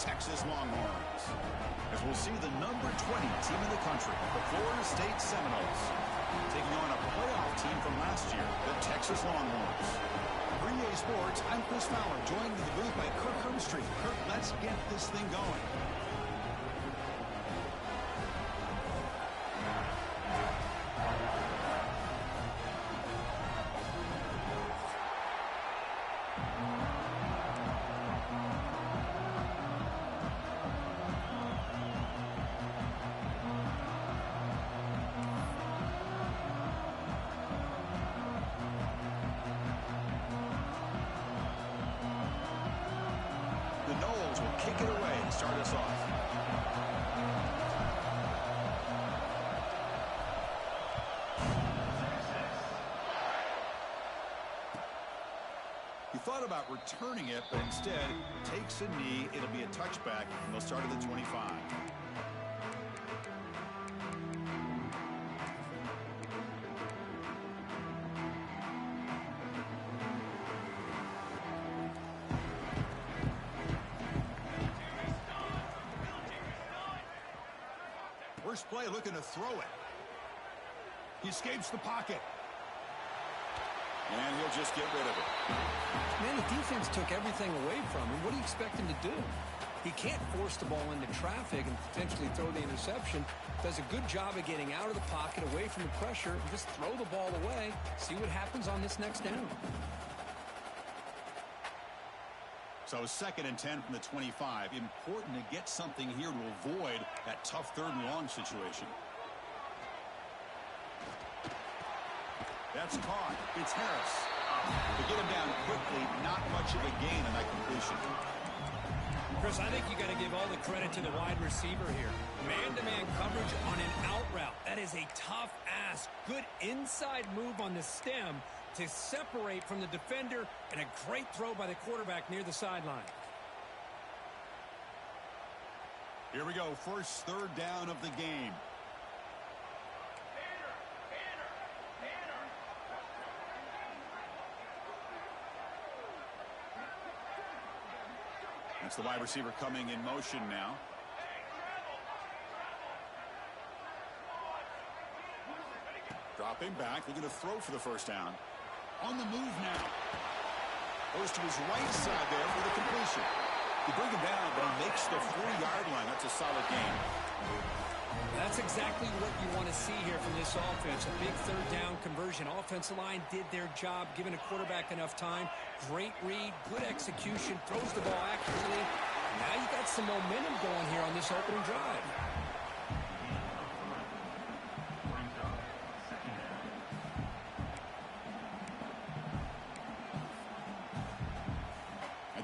Texas Longhorns. As we'll see the number 20 team in the country, the Florida State Seminoles, taking on a playoff team from last year, the Texas Longhorns. For EA Sports, I'm Chris Fowler, joined in the booth by Kirk Herbstreit. Kirk, let's get this thing going. The Noles will kick it away and start us off. He thought about returning it, but instead takes a knee. It'll be a touchback, and they'll start at the 25. First play, looking to throw it. He escapes the pocket. And he'll just get rid of it. Man, the defense took everything away from him. What do you expect him to do? He can't force the ball into traffic and potentially throw the interception. Does a good job of getting out of the pocket, away from the pressure, and just throw the ball away. See what happens on this next down. So 2nd and 10 from the 25. Important to get something here to avoid that tough 3rd and long situation. That's caught. It's Harris. To get him down quickly, not much of a gain on that completion. Chris, I think you got to give all the credit to the wide receiver here. Man-to-man coverage on an out route. That is a tough ask. Good inside move on the stem to separate from the defender, and a great throw by the quarterback near the sideline. Here we go. First 3rd down of the game. That's the wide receiver coming in motion now. Dropping back, looking to throw for the first down. On the move now. Goes to his right side there for the completion. You bring him down, but he makes the 40-yard line. That's a solid gain. That's exactly what you want to see here from this offense. A big 3rd down conversion. Offensive line did their job, giving a quarterback enough time. Great read, good execution, throws the ball accurately. Now you got some momentum going here on this opening drive.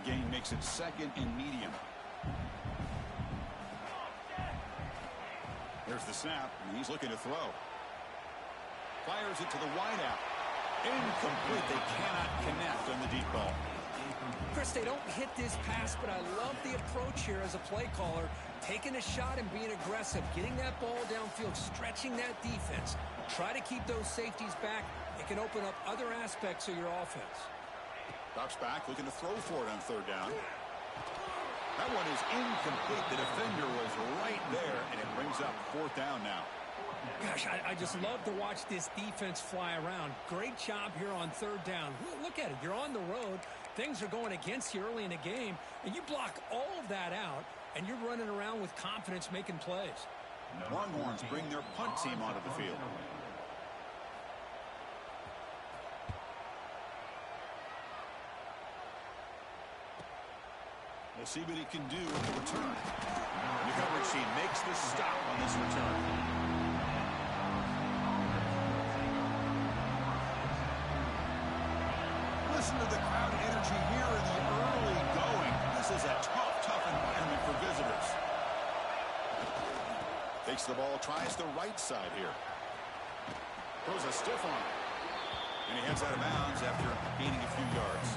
Again, makes it 2nd and medium. There's the snap, and he's looking to throw. Fires it to the wideout. Incomplete. They cannot connect on the deep ball. Chris, they don't hit this pass, but I love the approach here as a play caller. Taking a shot and being aggressive, getting that ball downfield, stretching that defense. Try to keep those safeties back. It can open up other aspects of your offense. Drops back, looking to throw for it on 3rd down. That one is incomplete. The defender was right there, and it brings up 4th down now. Gosh, I just love to watch this defense fly around. Great job here on 3rd down. Look at it. You're on the road. Things are going against you early in the game, and you block all of that out, and you're running around with confidence making plays. Longhorns bring their punt team onto the field. We'll see what he can do with the return. The coverage team makes the stop on this return. Listen to the crowd energy here in the early going. This is a tough environment for visitors. Takes the ball, tries the right side here. Throws a stiff arm. And he heads out of bounds after gaining a few yards.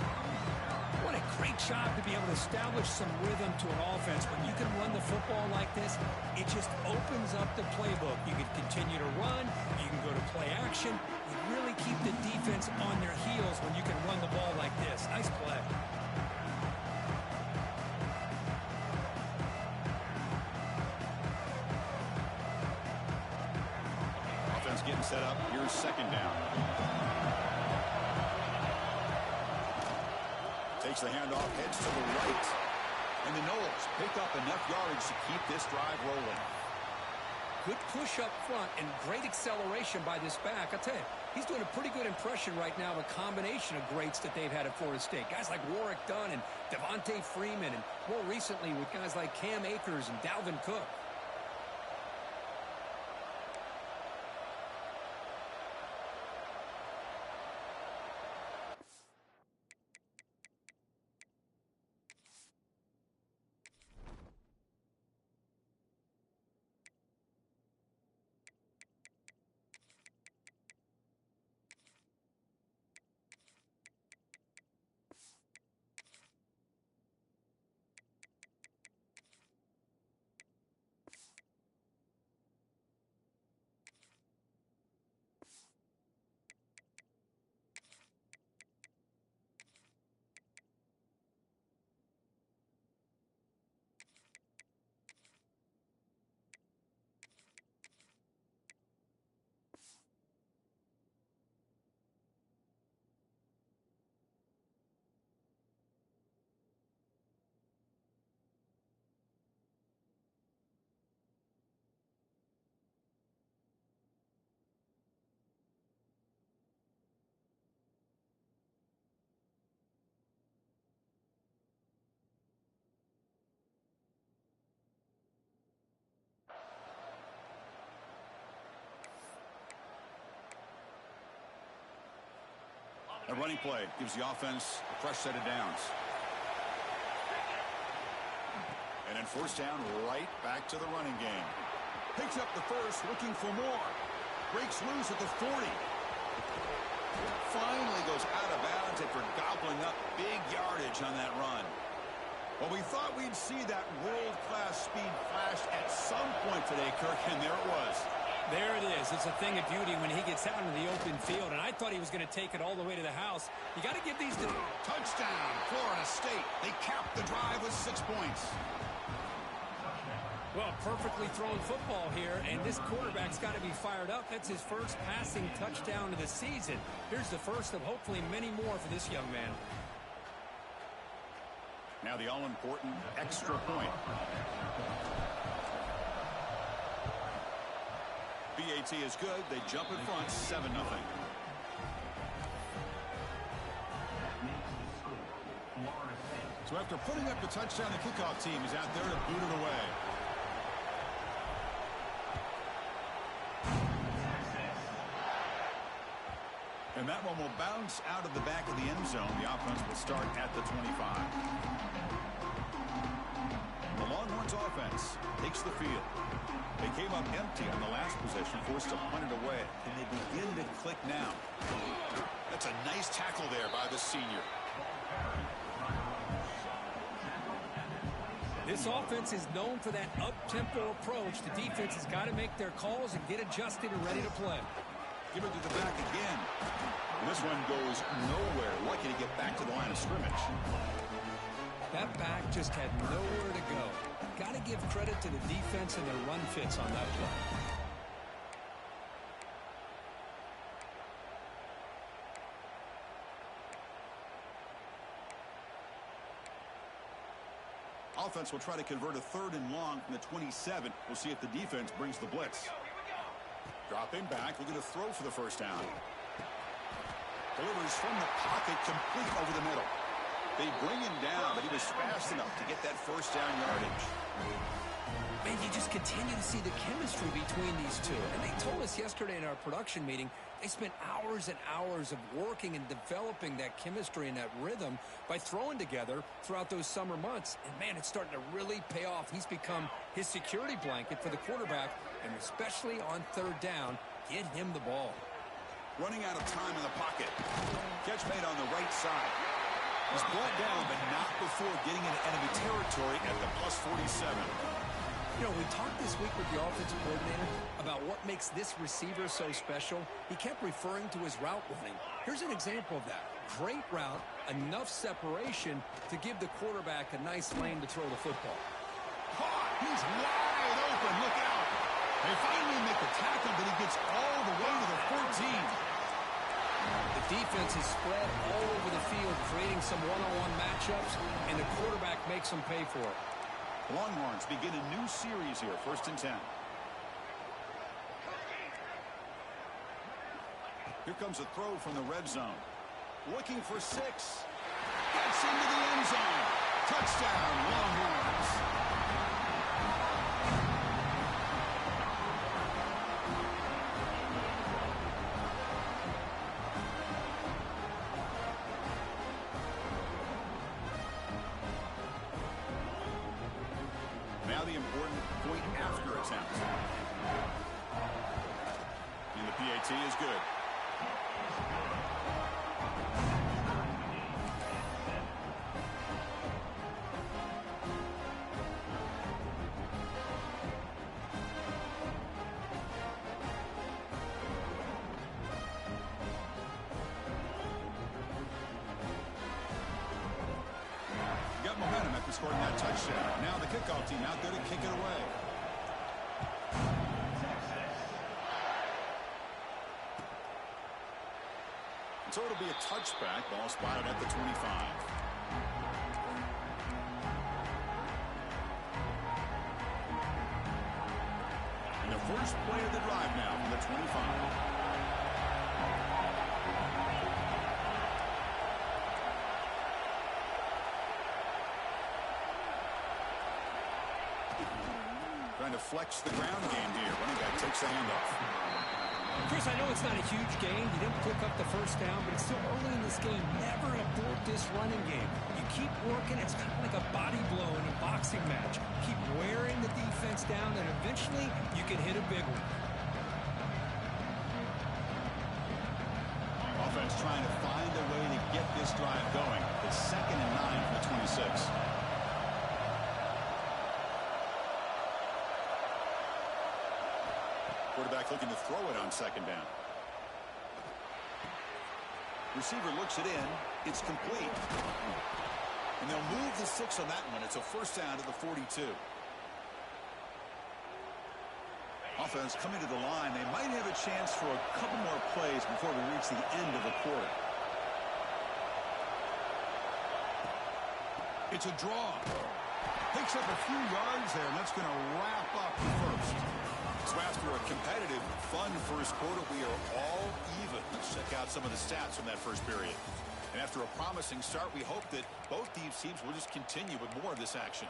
What a great job to be able to establish some rhythm to an offense. When you can run the football like this, it just opens up the playbook. You can continue to run. You can go to play action. You really keep the defense on their heels when you can run the ball like this. Nice play. set up. Here's second down. Takes the handoff, heads to the right. And the Noles pick up enough yardage to keep this drive rolling. Good push up front and great acceleration by this back. I'll tell you, he's doing a pretty good impression right now of a combination of greats that they've had at Florida State. Guys like Warrick Dunn and Devontae Freeman, and more recently with guys like Cam Akers and Dalvin Cook. A running play gives the offense a fresh set of downs. And then first down, right back to the running game. Picks up the first, looking for more. Breaks loose at the 40. Finally goes out of bounds after gobbling up big yardage on that run. Well, we thought we'd see that world-class speed flash at some point today, Kirk, and there it was. There it is. It's a thing of beauty when he gets out into the open field, and I thought he was going to take it all the way to the house. You got to give these to... Touchdown, Florida State. They capped the drive with 6 points. Well, perfectly thrown football here, and this quarterback's got to be fired up. That's his first passing touchdown of the season. Here's the first of hopefully many more for this young man. Now the all-important extra point. BAT is good. They jump in front, 7-0. So after putting up the touchdown, the kickoff team is out there to boot it away. And that one will bounce out of the back of the end zone. The offense will start at the 25. The Longhorns offense takes the field. They came up empty on the last possession, forced to punt it away. Can they begin to click now? That's a nice tackle there by the senior. This offense is known for that up-tempo approach. The defense has got to make their calls and get adjusted and ready to play. Give it to the back again. And this one goes nowhere. Lucky to get back to the line of scrimmage. That back just had nowhere to go. Got to give credit to the defense and their run fits on that play. Offense will try to convert a 3rd and long from the 27. We'll see if the defense brings the blitz. Dropping back, looking to throw for the first down. Delivers from the pocket, complete over the middle. They bring him down, but he was fast enough to get that first down yardage. Man, you just continue to see the chemistry between these two. And they told us yesterday in our production meeting, they spent hours and hours of working and developing that chemistry and that rhythm by throwing together throughout those summer months. And, man, it's starting to really pay off. He's become his security blanket for the quarterback, and especially on 3rd down, get him the ball. Running out of time in the pocket. Catch made on the right side. He's brought down, but not before getting into enemy territory at the plus 47. You know, we talked this week with the offensive coordinator about what makes this receiver so special. He kept referring to his route running. Here's an example of that. Great route, enough separation to give the quarterback a nice lane to throw the football. Caught! He's wide open. Look out! They finally make the tackle, but he gets all the way to the 14. The defense is spread all over the field, creating some one-on-one matchups, and the quarterback makes them pay for it. Longhorns begin a new series here, 1st and 10. Here comes a throw from the red zone. Looking for 6. Gets into the end zone. Touchdown, Longhorns. Now the important point after attempt. And the PAT is good. Got momentum after scoring that touchdown. Now the kickoff team out there to kick it away. So it'll be a touchback. Ball spotted at the 25. And the first play of the drive now from the 25. Trying to flex the ground game here. Running back takes the handoff. Chris, I know it's not a huge gain. You didn't pick up the first down, but it's still early in this game. Never abort this running game. You keep working. It's kind of like a body blow in a boxing match. Keep wearing the defense down, and eventually you can hit a big one. Offense trying to find a way to get this drive going. It's 2nd and 9 from the 26. Quarterback looking to throw it on 2nd down. Receiver looks it in. It's complete. And they'll move the 6 on that one. It's a first down to the 42. Offense coming to the line. They might have a chance for a couple more plays before we reach the end of the quarter. It's a draw. Picks up a few yards there, and that's going to wrap up the first. So after a competitive, fun first quarter, we are all even. Let's check out some of the stats from that first period. And after a promising start, we hope that both these teams will just continue with more of this action.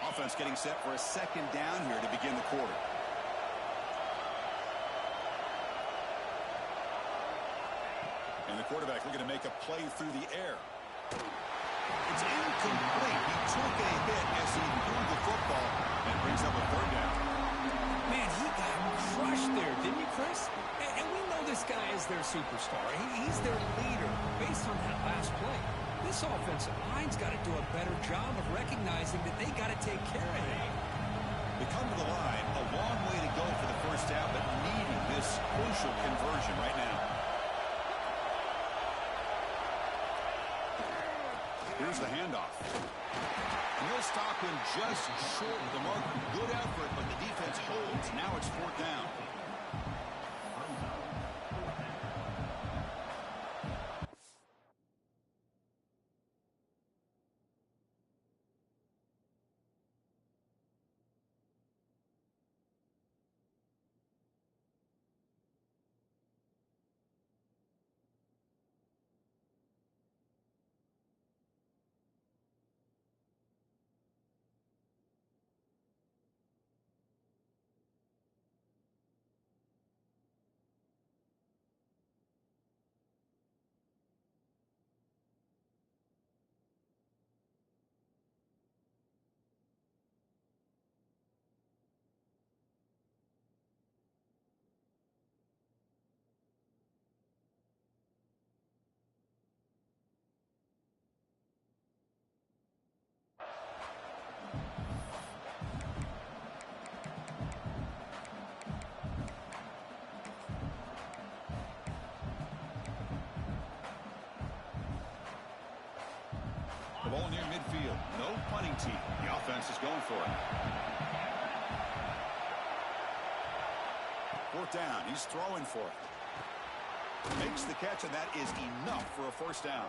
Offense getting set for a 2nd down here to begin the quarter. And the quarterback looking to make a play through the air. It's incomplete. He took a hit as he moved the football and brings up a 3rd down. Man, he got crushed there, didn't he, Chris? And we know this guy is their superstar. He's their leader based on that last play. This offensive line's got to do a better job of recognizing that they got to take care of him. They come to the line, a long way to go for the first down, but needing this crucial conversion right now. Here's the handoff. And they'll stop him just short of the marker. Good effort, but the defense holds. Now it's 4th down. ball near midfield. No punting team. The offense is going for it. Fourth down. He's throwing for it. Makes the catch, and that is enough for a first down.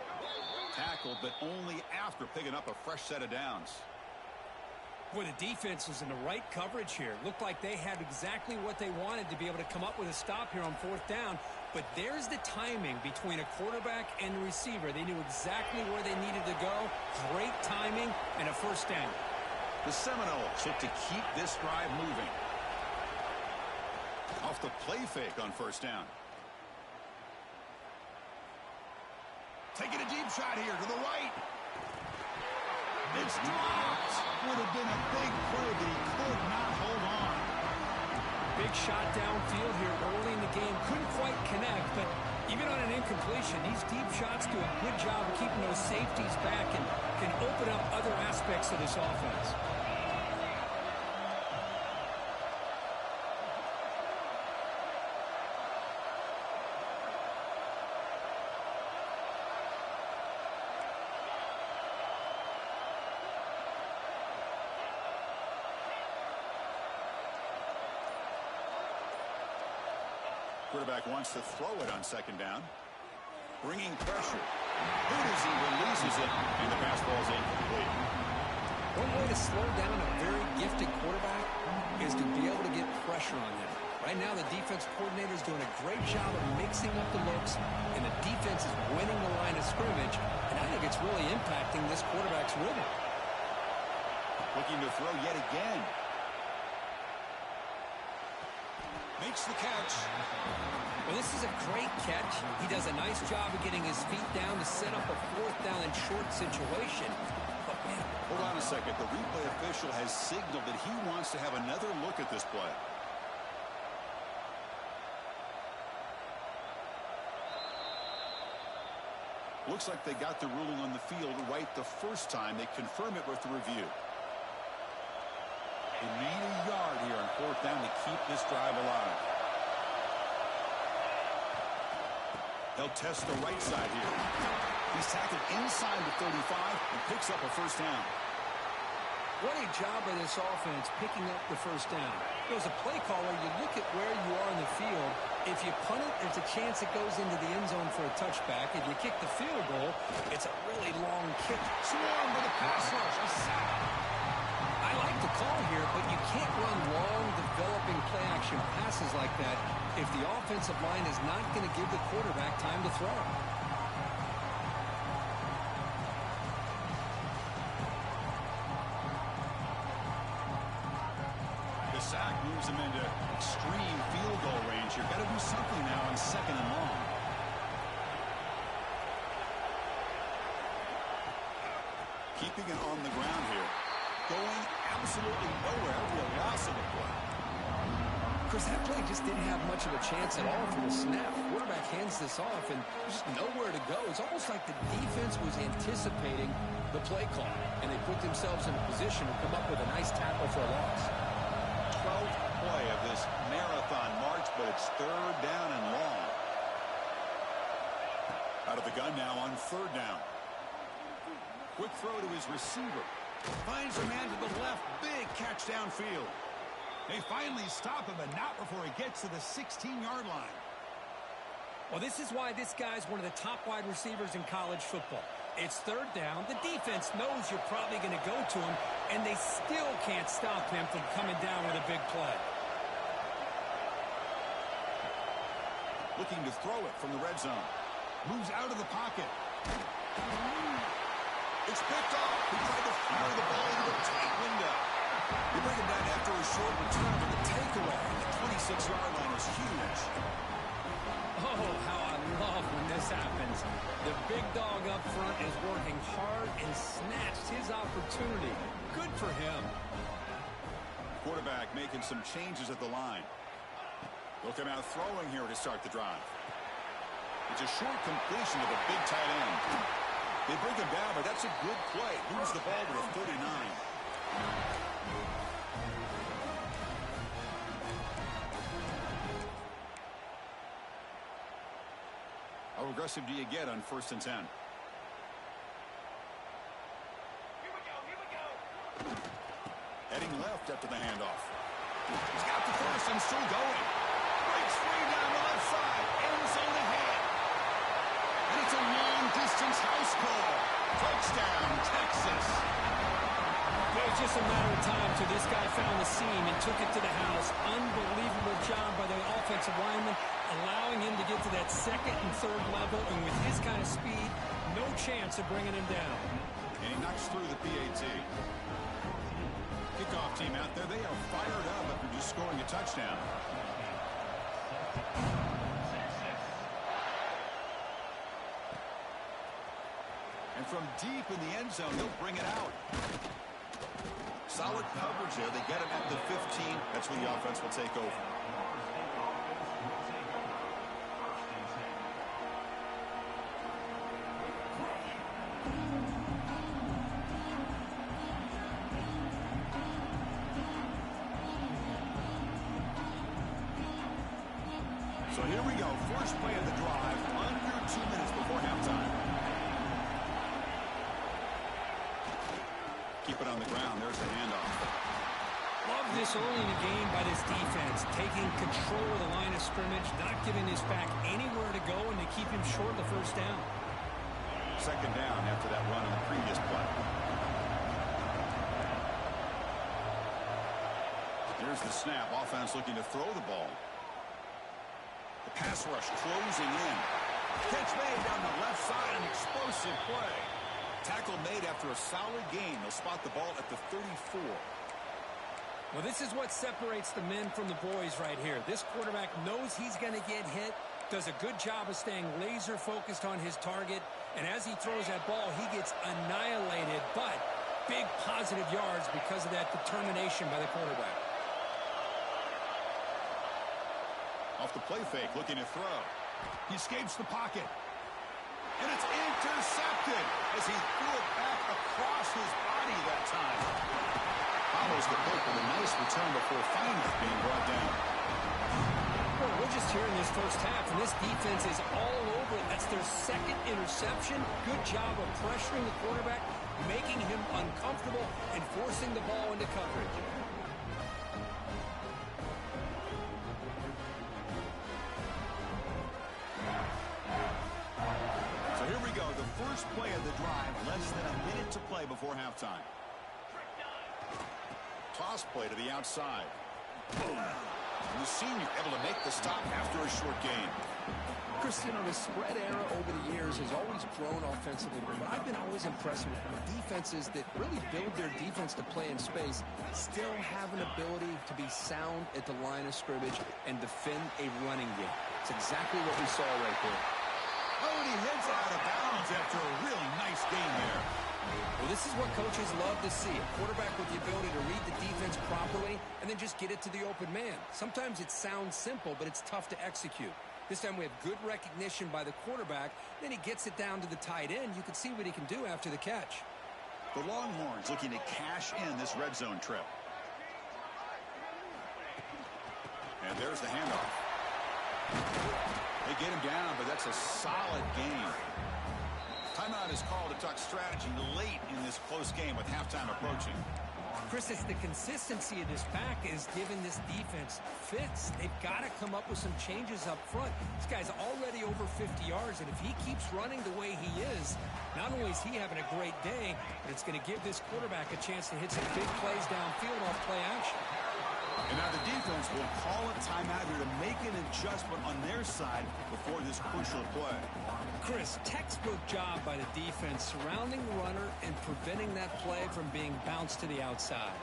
Tackled, but only after picking up a fresh set of downs. Boy, the defense was in the right coverage here. Looked like they had exactly what they wanted to be able to come up with a stop here on fourth down. But there's the timing between a quarterback and the receiver. They knew exactly where they needed to go. Great timing and a first down. The Seminoles look to keep this drive moving. Off the play fake on first down. Taking a deep shot here to the right. It's dropped. Would have been a big play, but he could not hold on. Big shot downfield here early in the game. Couldn't quite connect, but even on an incompletion, these deep shots do a good job of keeping those safeties back and can open up other aspects of this offense. Quarterback wants to throw it on second down. Bringing pressure. He releases it, and the pass ball's incomplete. One way to slow down a very gifted quarterback is to be able to get pressure on him. Right now, the defense coordinator is doing a great job of mixing up the looks, and the defense is winning the line of scrimmage, and I think it's really impacting this quarterback's rhythm. Looking to throw yet again. Makes the catch. Well, this is a great catch. He does a nice job of getting his feet down to set up a fourth down and short situation. But, man. Hold on a second. The replay official has signaled that he wants to have another look at this play. Looks like they got the ruling on the field right the first time. They confirm it with the review. They need a yard here on fourth down to keep this drive alive. They'll test the right side here. He's tackled inside the 35 and picks up a first down. What a job by this offense picking up the first down. As a play caller, you look at where you are in the field. If you punt it, there's a chance it goes into the end zone for a touchback. If you kick the field goal, it's a really long kick. Swarm with a pass rush. A sack. I like the call here, but you can't run long, developing play-action passes like that if the offensive line is not going to give the quarterback time to throw. The sack moves him into extreme field goal range. You've got to do something now on second and long. Keeping it on the ground here. Going absolutely nowhere. Real loss of the play. Chris, that play just didn't have much of a chance at all for the snap. Quarterback hands this off, and there's just nowhere to go. It's almost like the defense was anticipating the play call, and they put themselves in a position to come up with a nice tackle for a loss. 12th play of this marathon march, but it's third down and long. Out of the gun now on third down. Quick throw to his receiver. Finds a man to the left. Big catch downfield. They finally stop him, but not before he gets to the 16-yard line. Well, this is why this guy's one of the top wide receivers in college football. It's third down. The defense knows you're probably going to go to him, and they still can't stop him from coming down with a big play. Looking to throw it from the red zone. Moves out of the pocket. It's picked off. He tried to fire the ball into a tight window. They bring him down after a short return, but the takeaway at the 26-yard line is huge. Oh, how I love when this happens. The big dog up front is working hard and snatched his opportunity. Good for him. Quarterback making some changes at the line. They'll come out throwing here to start the drive. It's a short completion to the big tight end. They bring him down, but that's a good play. Moves the ball to the 39. How aggressive do you get on 1st and 10? set to the handoff. He's got the first and still going. Breaks free down the left side. End zone ahead. And it's a long-distance house call. Touchdown, Texas. It was just a matter of time till this guy found the seam and took it to the house. Unbelievable job by the offensive lineman, allowing him to get to that second and third level. And with his kind of speed, no chance of bringing him down. And he knocks through the PAT. Kickoff team out there, they are fired up after just scoring a touchdown. And from deep in the end zone, they'll bring it out. Solid coverage there. They get him at the 15. That's where the offense will take over. So here we go. First play of the drive. Under 2 minutes before halftime. Keep it on the ground. There's the handoff. Love this early in the game by this defense, taking control of the line of scrimmage, not giving his back anywhere to go, and to keep him short of the first down. Second down after that run on the previous play. Here's the snap. Offense looking to throw the ball. The pass rush closing in. Catch made down the left side. An explosive play. Tackle made after a solid gain. They'll spot the ball at the 34. Well, this is what separates the men from the boys right here. This quarterback knows he's going to get hit, does a good job of staying laser focused on his target, and as he throws that ball, he gets annihilated, but big positive yards because of that determination by the quarterback. Off the play fake, looking to throw. He escapes the pocket. And it's intercepted as he threw it back across his body that time. Follows the play with a nice return before finally being brought down. Well, we're just here in this first half, and this defense is all over it. That's their second interception. Good job of pressuring the quarterback, making him uncomfortable, and forcing the ball into coverage. First play of the drive, less than a minute to play before halftime. Toss play to the outside. Boom. And the senior able to make the stop after a short gain. Chris, you know, the spread era over the years has always grown offensively, but I've been always impressed with defenses that really build their defense to play in space, still have an ability to be sound at the line of scrimmage and defend a running game. It's exactly what we saw right there. Oh, and he heads out of bounds after a really nice game there. Well, this is what coaches love to see. A quarterback with the ability to read the defense properly and then just get it to the open man. Sometimes it sounds simple, but it's tough to execute. This time we have good recognition by the quarterback. Then he gets it down to the tight end. You can see what he can do after the catch. The Longhorns looking to cash in this red zone trip. And there's the handoff. They get him down, but that's a solid game. Timeout is called to talk strategy late in this close game with halftime approaching. Chris, it's the consistency of this pack is giving this defense fits. They've got to come up with some changes up front. This guy's already over 50 yards, and if he keeps running the way he is, not only is he having a great day, but it's going to give this quarterback a chance to hit some big plays downfield off play action. And now the defense will call a timeout here to make an adjustment on their side before this crucial play. Chris, textbook job by the defense surrounding the runner and preventing that play from being bounced to the outside.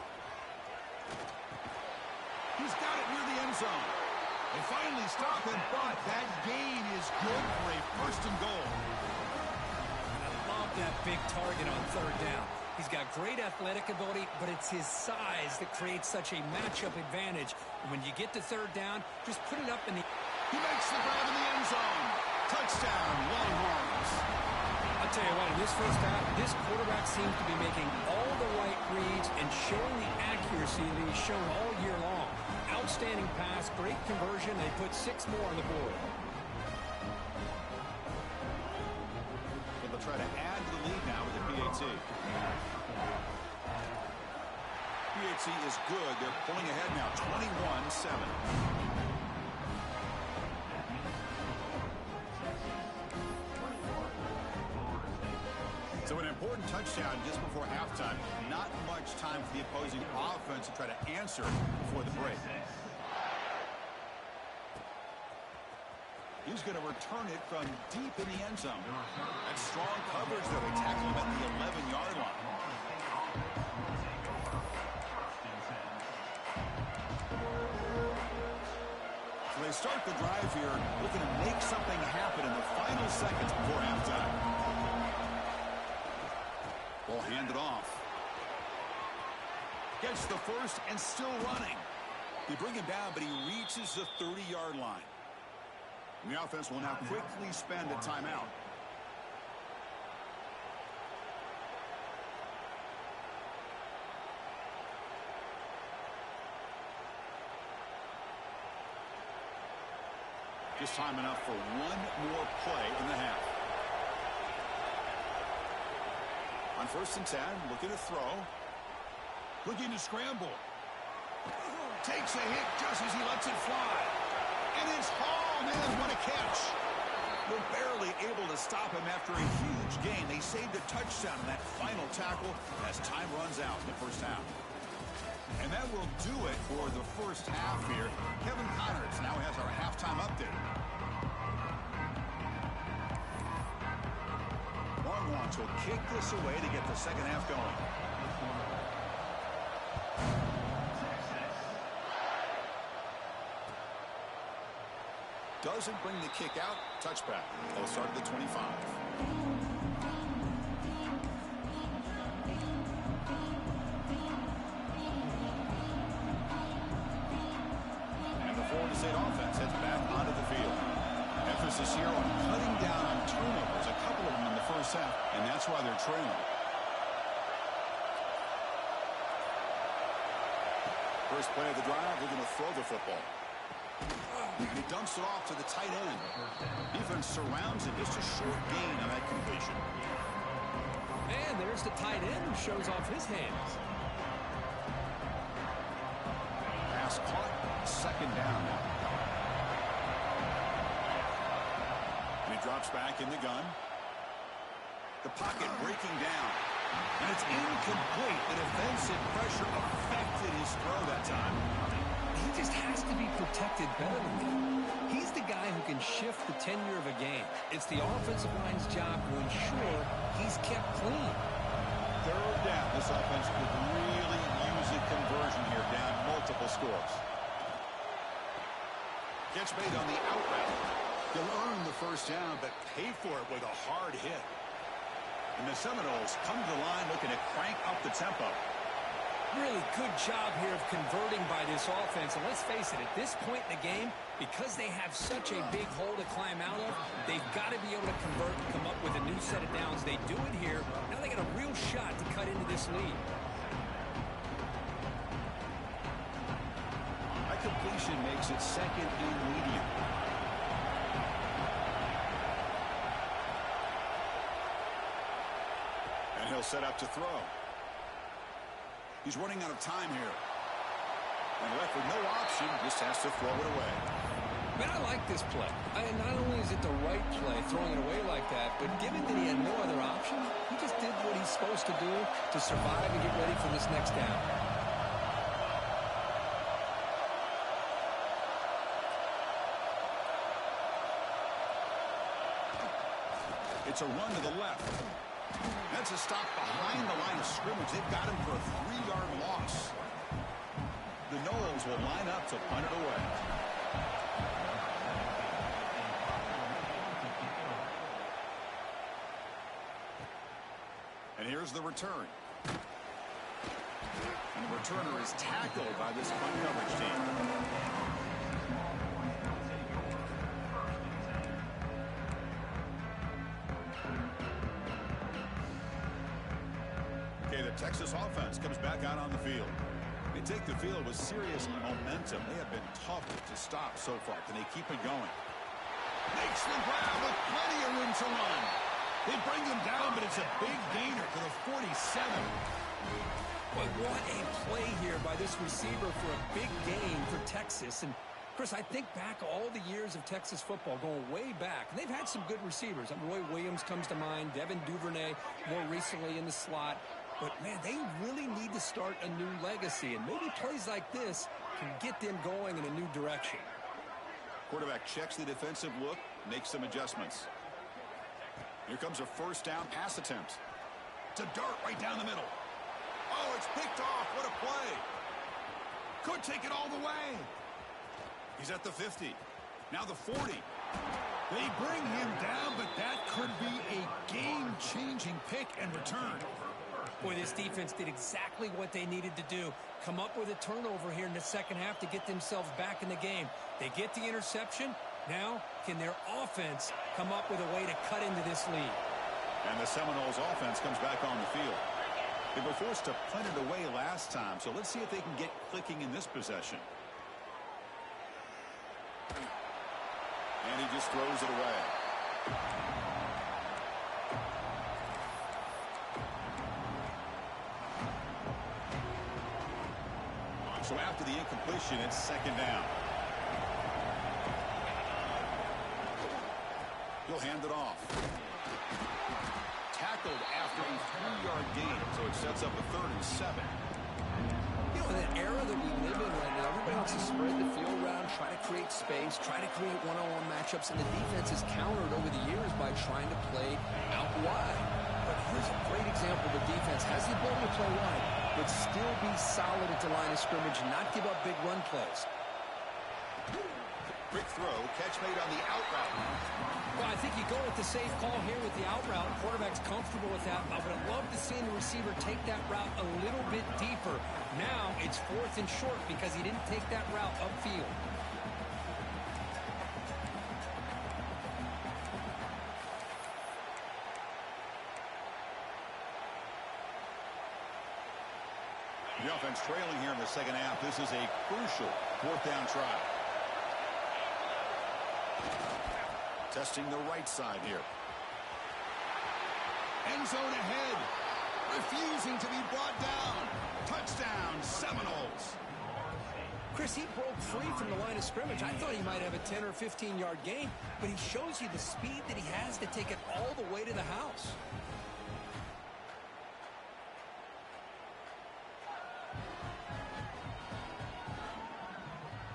He's got it near the end zone. They finally stop him, but that gain is good for a first and goal. I love that big target on third down. He's got great athletic ability, but it's his size that creates such a matchup advantage. And when you get to third down, just put it up in the... He makes the grab in the end zone. Touchdown, Longhorns. I'll tell you what, in this first half, this quarterback seems to be making all the right reads and showing the accuracy that he's shown all year long. Outstanding pass, great conversion. They put 6 more on the board. They'll try to add to the lead now with the PAT. free agency is good. They're pulling ahead now, 21-7. So an important touchdown just before halftime. Not much time for the opposing offense to try to answer before the break. He's going to return it from deep in the end zone. And strong coverage, though. They tackle him at the 11-yard line. So they start the drive here, looking to make something happen in the final seconds before halftime. Ball handed off. Gets the first and still running. They bring him down, but he reaches the 30-yard line. And the offense will now quickly spend a timeout. Just time enough for one more play in the half. On 1st and 10, looking to throw. Looking to scramble. Takes a hit just as he lets it fly. And it's hauled in. What a catch. They're barely able to stop him after a huge gain. They saved a touchdown in that final tackle as time runs out in the first half. And that will do it for the first half here. Kevin Connors now has our halftime update. Longhorns will kick this away to get the second half going. Doesn't bring the kick out. Touchback. They'll start at the 25. And the Florida State offense heads back onto the field. Emphasis here on cutting down on turnovers. A couple of them in the first half, and that's why they're trailing. First play of the drive, they're going to throw the football. And he dumps it off to the tight end. Defense surrounds him. Just a short gain on that completion. And there's the tight end who shows off his hands. Pass caught. Second down now. And he drops back in the gun. The pocket breaking down. And it's incomplete. The defensive pressure affected his throw that time. He just has to be protected better than that. He's the guy who can shift the tenure of a game. It's the offensive line's job to ensure he's kept clean. Third down. This offense could really use a conversion here, down multiple scores. Catch made on the out route. He'll earn the first down, but pay for it with a hard hit. And the Seminoles come to the line looking to crank up the tempo. Really good job here of converting by this offense. And let's face it, at this point in the game, because they have such a big hole to climb out of, they've got to be able to convert and come up with a new set of downs. They do it here. Now they got a real shot to cut into this lead. That completion makes it second and medium. And he'll set up to throw. He's running out of time here. And left with no option, just has to throw it away. Man, I like this play. Not only is it the right play, throwing it away like that, but given that he had no other option, he just did what he's supposed to do to survive and get ready for this next down. It's a run to the left. That's a stop behind the line of scrimmage. They've got him for a 3-yard loss. The Noles will line up to punt it away. And here's the return. And the returner is tackled by this punt coverage team. Texas offense comes back out on the field. They take the field with serious momentum. They have been tough to stop so far. Can they keep it going? Makes the grab with plenty of room to run. They bring him down, but it's a big gainer to the 47. Boy, what a play here by this receiver for a big gain for Texas. And, Chris, I think back all the years of Texas football, going way back, and they've had some good receivers. Roy Williams comes to mind, Devin Duvernay more recently in the slot. But, man, they really need to start a new legacy, and maybe plays like this can get them going in a new direction. Quarterback checks the defensive look, makes some adjustments. Here comes a first down pass attempt. It's a dart right down the middle. Oh, it's picked off. What a play. Could take it all the way. He's at the 50. Now the 40. They bring him down, but that could be a game-changing pick and return. Boy, this defense did exactly what they needed to do. Come up with a turnover here in the second half to get themselves back in the game. They get the interception. Now, can their offense come up with a way to cut into this lead? And the Seminoles offense comes back on the field. They were forced to punt it away last time, so let's see if they can get clicking in this possession. And he just throws it away. So after the incompletion, it's second down. He'll hand it off. Tackled after a 3-yard gain, so it sets up a 3rd and 7. You know, in the era that we live in right now, everybody wants to spread the field around, try to create space, try to create one-on-one matchups, and the defense is countered over the years by trying to play out wide. But here's a great example. The defense has the ability to play wide, but still be solid at the line of scrimmage and not give up big run plays. Quick throw, catch made on the out route. Well, I think you go with the safe call here with the out route. Quarterback's comfortable with that. I would have loved to see the receiver take that route a little bit deeper. Now it's 4th and short because he didn't take that route upfield. The offense trailing here in the second half. This is a crucial 4th down try. Testing the right side here. End zone ahead. Refusing to be brought down. Touchdown, Seminoles. Chris, he broke free from the line of scrimmage. I thought he might have a 10 or 15-yard gain, but he shows you the speed that he has to take it all the way to the house.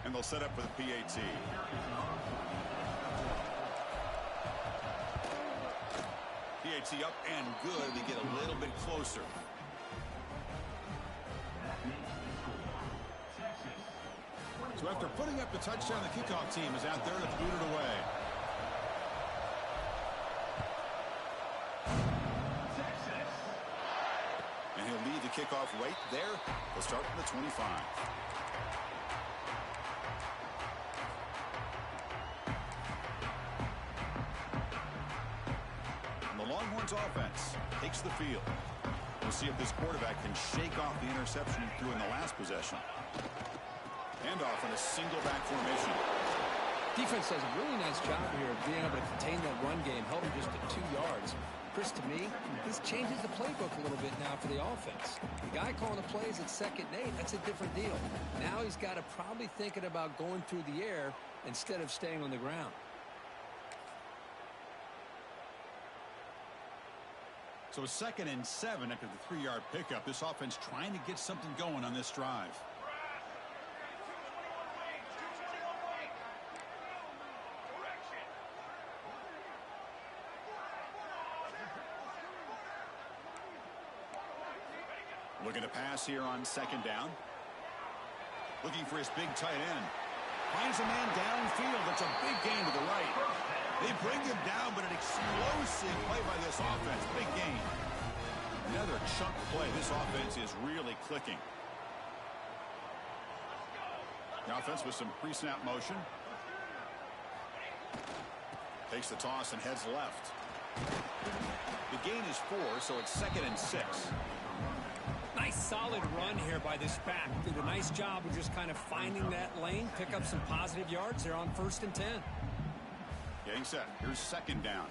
And they'll set up for the PAT. PAT up and good. They get a little bit closer. So after putting up the touchdown, the kickoff team is out there to boot it away. And he'll lead the kickoff right there. They'll start from the 25. Longhorns offense takes the field. We'll see if this quarterback can shake off the interception he threw in the last possession. And off in a single back formation. Defense does a really nice job here of being able to contain that run game, held him just at 2 yards. Chris, to me, this changes the playbook a little bit now for the offense. The guy calling the plays at 2nd and 8, that's a different deal. Now he's got to probably thinking about going through the air instead of staying on the ground. So 2nd and 7 after the 3-yard pickup. This offense trying to get something going on this drive. Looking to pass here on 2nd down. Looking for his big tight end. Finds a man downfield. That's a big gain to the right. They bring him down, but an explosive play by this offense. Big gain. Another chunk play. This offense is really clicking. The offense with some pre-snap motion. Takes the toss and heads left. The gain is 4, so it's 2nd and 6. Nice solid run here by this back. Did a nice job of just kind of finding that lane, pick up some positive yards. They're on 1st and 10. Getting set. Here's 2nd down.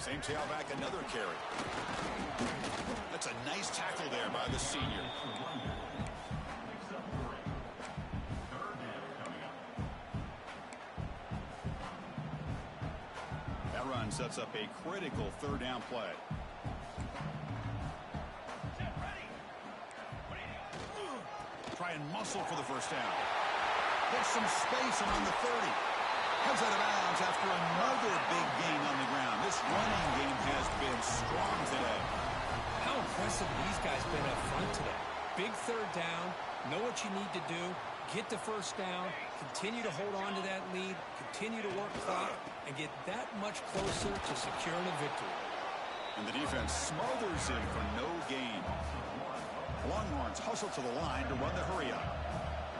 Same tailback, another carry. That's a nice tackle there by the senior. That run sets up a critical third down play. Try and muscle for the first down. Gets some space around the 30. Comes out of bounds after another big gain on the ground. This running game has been strong today. How impressive these guys been up front today. Big third down, know what you need to do, get the first down, continue to hold on to that lead, continue to work clock, and get that much closer to securing a victory. And the defense smothers him for no gain. Longhorns hustle to the line to run the hurry up.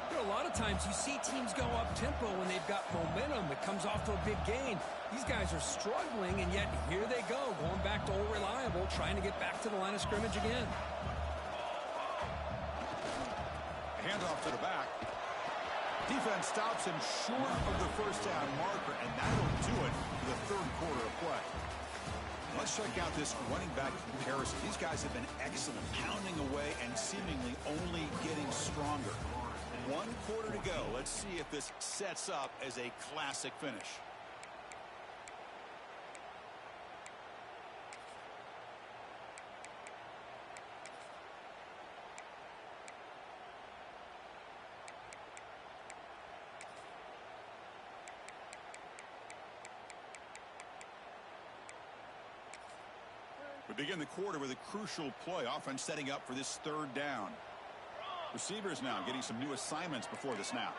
You know, a lot of times you see teams go up-tempo when they've got momentum that comes off to a big gain. These guys are struggling, and yet here they go, going back to old reliable, trying to get back to the line of scrimmage again. Handoff to the back. Defense stops him short of the first down marker, and that'll do it for the third quarter of play. Let's check out this running back comparison. These guys have been excellent, pounding away and seemingly only getting stronger. 1 quarter to go. Let's see if this sets up as a classic finish. We begin the quarter with a crucial play. Offense setting up for this third down. Receivers now getting some new assignments before the snap.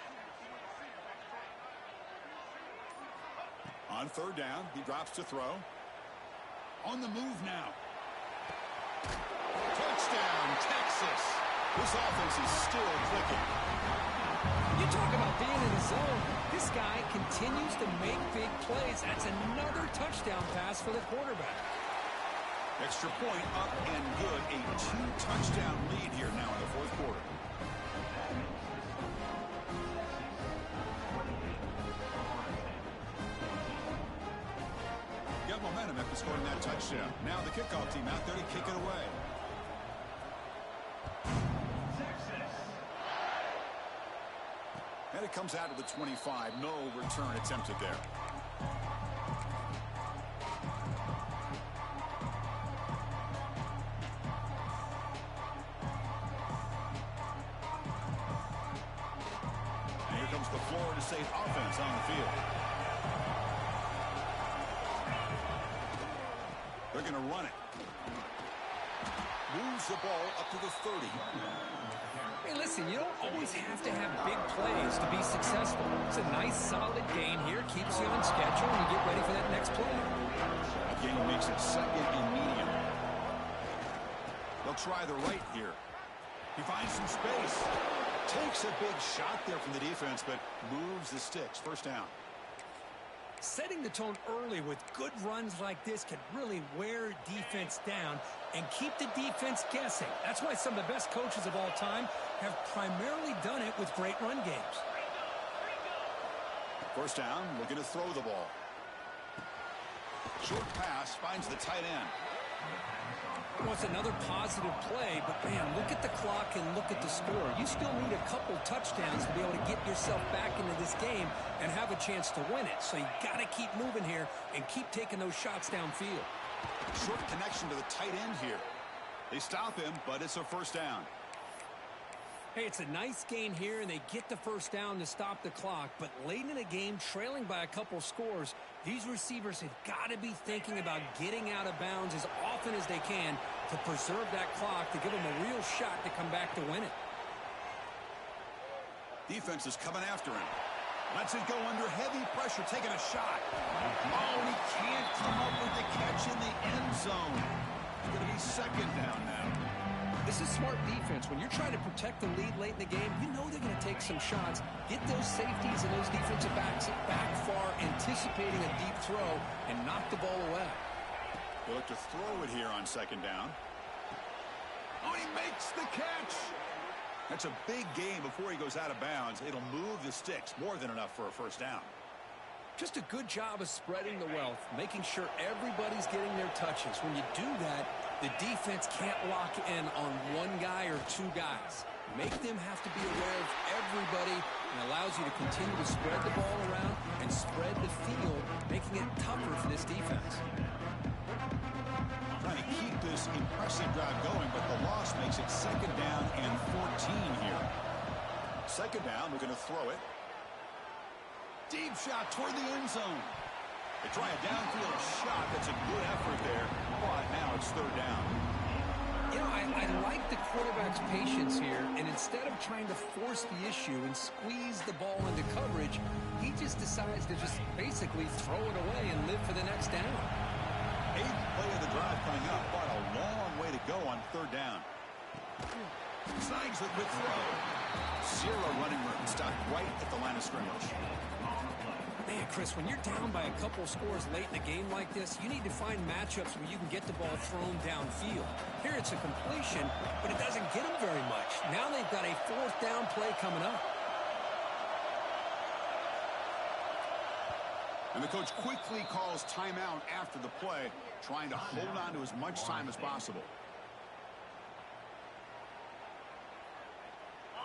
On third down, he drops to throw. On the move now. Touchdown, Texas. This offense is still clicking. You talk about being in the zone. This guy continues to make big plays. That's another touchdown pass for the quarterback. Extra point up and good. A 2-touchdown lead here now in the fourth quarter. Got momentum after scoring that touchdown. Now the kickoff team out there to kick it away. And it comes out to the 25. No return attempted there. The Florida State offense on the field. They're going to run it. Moves the ball up to the 30. Hey, listen, you don't always have to have big plays to be successful. It's a nice, solid gain here. Keeps you on schedule, and you get ready for that next play. A gain makes it second and medium. They'll try the right here. He finds some space. Takes a big shot there from the defense, but moves the sticks. First down. Setting the tone early with good runs like this can really wear defense down and keep the defense guessing. That's why some of the best coaches of all time have primarily done it with great run games. First down, looking to throw the ball. Short pass finds the tight end. Well, it's another positive play, but, man, look at the clock and look at the score. You still need a couple touchdowns to be able to get yourself back into this game and have a chance to win it. So you got to keep moving here and keep taking those shots downfield. Short connection to the tight end here. They stop him, but it's a first down. Hey, it's a nice gain here, and they get the first down to stop the clock. But late in the game, trailing by a couple scores, these receivers have got to be thinking about getting out of bounds as often as they can to preserve that clock, to give them a real shot to come back to win it. Defense is coming after him. Lets it go under heavy pressure, taking a shot. Oh, and he can't come up with the catch in the end zone. It's going to be second down now. This is smart defense. When you're trying to protect the lead late in the game, you know they're going to take some shots. Get those safeties and those defensive backs back far, anticipating a deep throw, and knock the ball away. They look to throw it here on second down. Oh, he makes the catch. That's a big gain before he goes out of bounds. It'll move the sticks. More than enough for a first down. Just a good job of spreading the wealth, making sure everybody's getting their touches. When you do that, the defense can't lock in on one guy or two guys. Make them have to be aware of everybody, and allows you to continue to spread the ball around and spread the field, making it tougher for this defense. Trying to keep this impressive drive going, but the loss makes it 2nd down and 14 here. 2nd down, we're going to throw it. Deep shot toward the end zone. They try a downfield shot. That's a good effort there, but now it's 3rd down. You know, I like the quarterback's patience here, and instead of trying to force the issue and squeeze the ball into coverage, he just decides to just basically throw it away and live for the next down. 8th play of the drive coming up, but a long way to go on 3rd down. Signs it with throw. 0 running room, stopped right at the line of scrimmage. Man, Chris, when you're down by a couple scores late in a game like this, you need to find matchups where you can get the ball thrown downfield. Here it's a completion, but it doesn't get them very much. Now they've got a 4th down play coming up. And the coach quickly calls timeout after the play, trying to hold on to as much time as possible.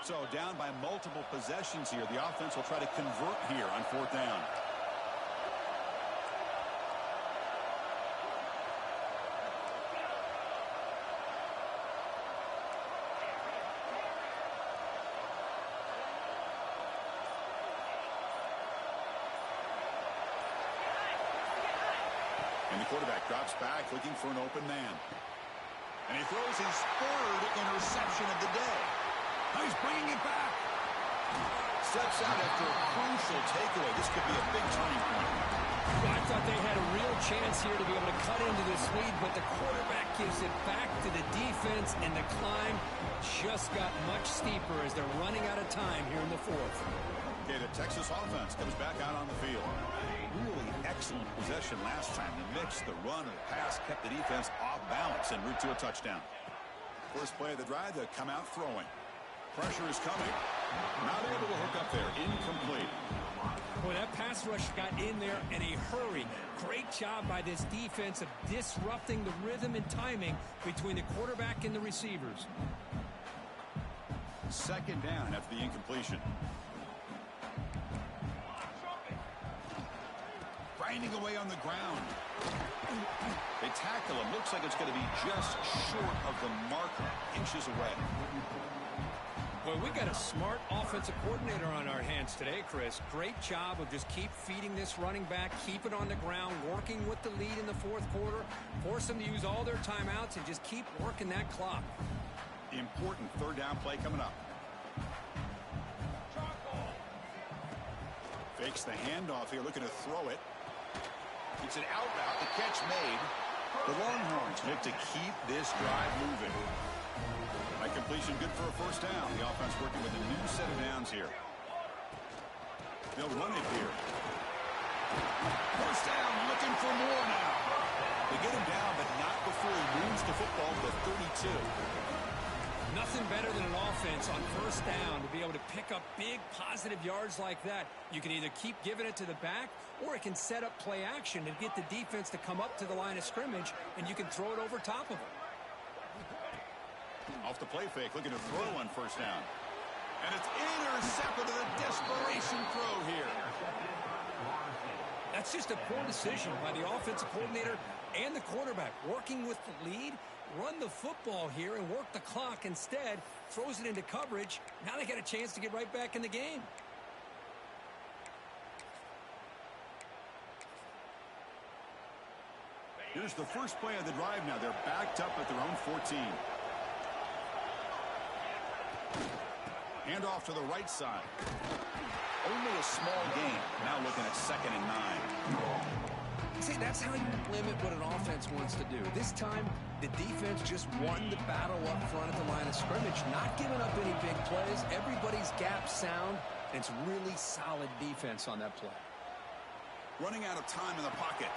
So down by multiple possessions here. The offense will try to convert here on 4th down. And the quarterback drops back looking for an open man. And he throws his 3rd interception of the day. He's bringing it back. Steps out after a crucial takeaway. This could be a big turning point. Well, I thought they had a real chance here to be able to cut into this lead, but the quarterback gives it back to the defense, and the climb just got much steeper as they're running out of time here in the 4th. Okay, the Texas offense comes back out on the field. Really excellent possession last time. The mix, the run, and the pass kept the defense off balance en route to a touchdown. First play of the drive, they come out throwing. Pressure is coming. Not able to hook up there. Incomplete. Boy, that pass rush got in there in a hurry. Great job by this defense of disrupting the rhythm and timing between the quarterback and the receivers. 2nd down after the incompletion. Grinding away on the ground. They tackle him. Looks like it's going to be just short of the marker. Inches away. Well, we got a smart offensive coordinator on our hands today, Chris. Great job of just keep feeding this running back, keep it on the ground, working with the lead in the 4th quarter, force them to use all their timeouts, and just keep working that clock. Important 3rd down play coming up. Fakes the handoff here, looking to throw it. It's an out route, the catch made. The Longhorns look to keep this drive moving. By completion, good for a 1st down. The offense working with a new set of downs here. They'll run it here. 1st down, looking for more now. They get him down, but not before he moves the football to 32. Nothing better than an offense on 1st down to be able to pick up big positive yards like that. You can either keep giving it to the back, or it can set up play action and get the defense to come up to the line of scrimmage, and you can throw it over top of them. Off the play fake, looking to throw on 1st down. And it's intercepted to the desperation throw here. That's just a poor decision by the offensive coordinator and the quarterback. Working with the lead, run the football here and work the clock. Instead, throws it into coverage. Now they got a chance to get right back in the game. Here's the first play of the drive now. They're backed up at their own 14. Handoff to the right side. Only a small gain. Now looking at 2nd and 9. See, that's how you limit what an offense wants to do. This time, the defense just won the battle up front at the line of scrimmage, not giving up any big plays. Everybody's gap sound, and it's really solid defense on that play. Running out of time in the pocket.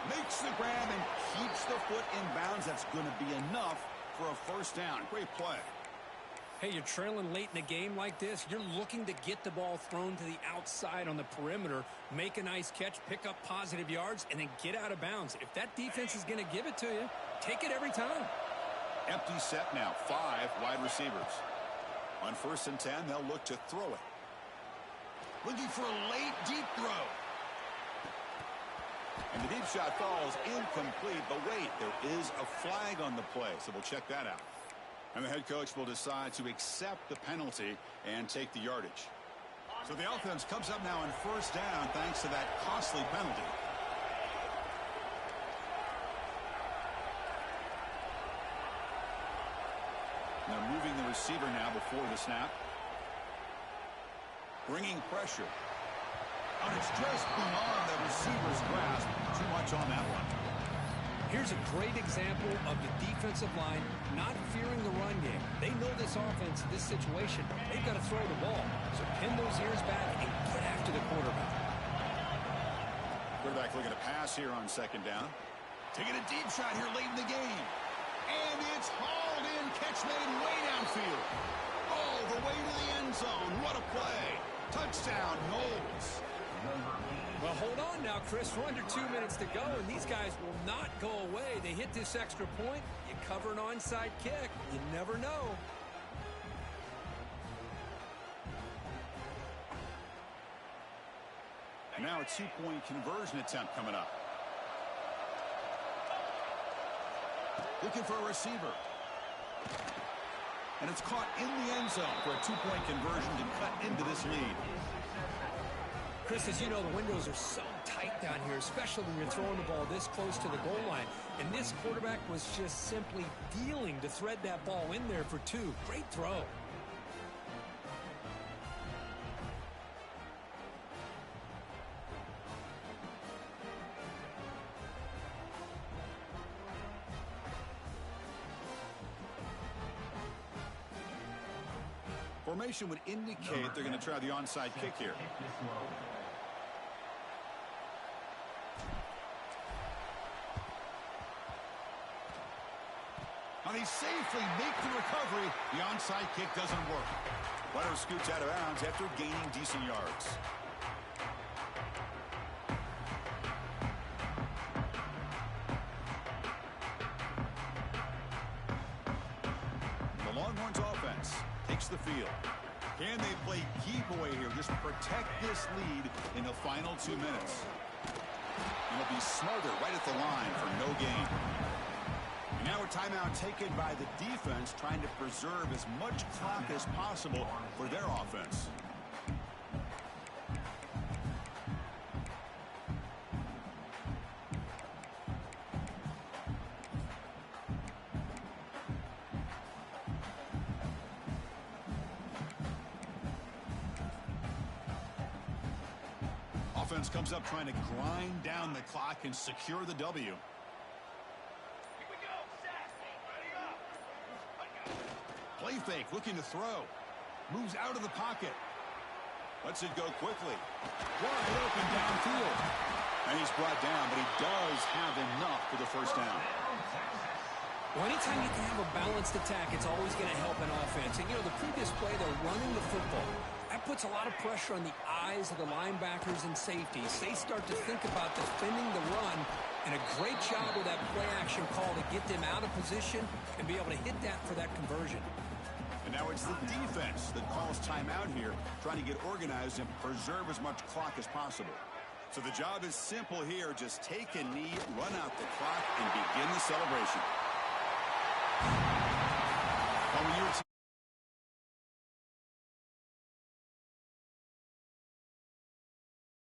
Makes the grab and keeps the foot in bounds. That's going to be enough for a 1st down. Great play. Hey, you're trailing late in a game like this. You're looking to get the ball thrown to the outside on the perimeter, make a nice catch, pick up positive yards, and then get out of bounds. If that defense is going to give it to you, take it every time. Empty set now, 5 wide receivers. On 1st and 10, they'll look to throw it. Looking for a late deep throw. And the deep shot falls incomplete, but wait, there is a flag on the play, so we'll check that out. And the head coach will decide to accept the penalty and take the yardage. So the offense comes up now on 1st down thanks to that costly penalty. They're moving the receiver now before the snap. Bringing pressure. And it's just beyond the receiver's grasp. Too much on that one. Here's a great example of the defensive line not fearing the run game. They know this offense, this situation, they've got to throw the ball. So pin those ears back and get after the quarterback. Quarterback looking to pass here on 2nd down. Taking a deep shot here late in the game. And it's hauled in. Catch made way downfield. All the way to the end zone. What a play. Touchdown, Knowles. Well, hold on now, Chris. We're under 2 minutes to go, and these guys will not go away. They hit this extra point. You cover an onside kick. You never know. And now a 2-point conversion attempt coming up. Looking for a receiver. And it's caught in the end zone for a 2-point conversion to cut into this lead. Chris, as you know, the windows are so tight down here, especially when you're throwing the ball this close to the goal line. And this quarterback was just simply dealing to thread that ball in there for 2. Great throw. Formation would indicate they're going to try the onside kick here. And they safely make the recovery. The onside kick doesn't work. Runner scoots out of bounds after gaining decent yards. The Longhorns offense takes the field. Can they play keep away here? Just protect this lead in the final 2 minutes. It'll be Smother right at the line for no gain. And now a timeout taken by the defense, trying to preserve as much clock as possible for their offense. Offense comes up trying to grind down the clock and secure the W. Play fake, looking to throw. Moves out of the pocket. Lets it go quickly. Wide open downfield. And he's brought down, but he does have enough for the 1st down. Well, anytime you can have a balanced attack, it's always going to help an offense. And, you know, the previous play, they're running the football. That puts a lot of pressure on the eyes of the linebackers and safeties. They start to think about defending the run, and a great job with that play-action call to get them out of position and be able to hit that for that conversion. And now it's the defense that calls timeout here, trying to get organized and preserve as much clock as possible. So the job is simple here. Just take a knee, run out the clock, and begin the celebration.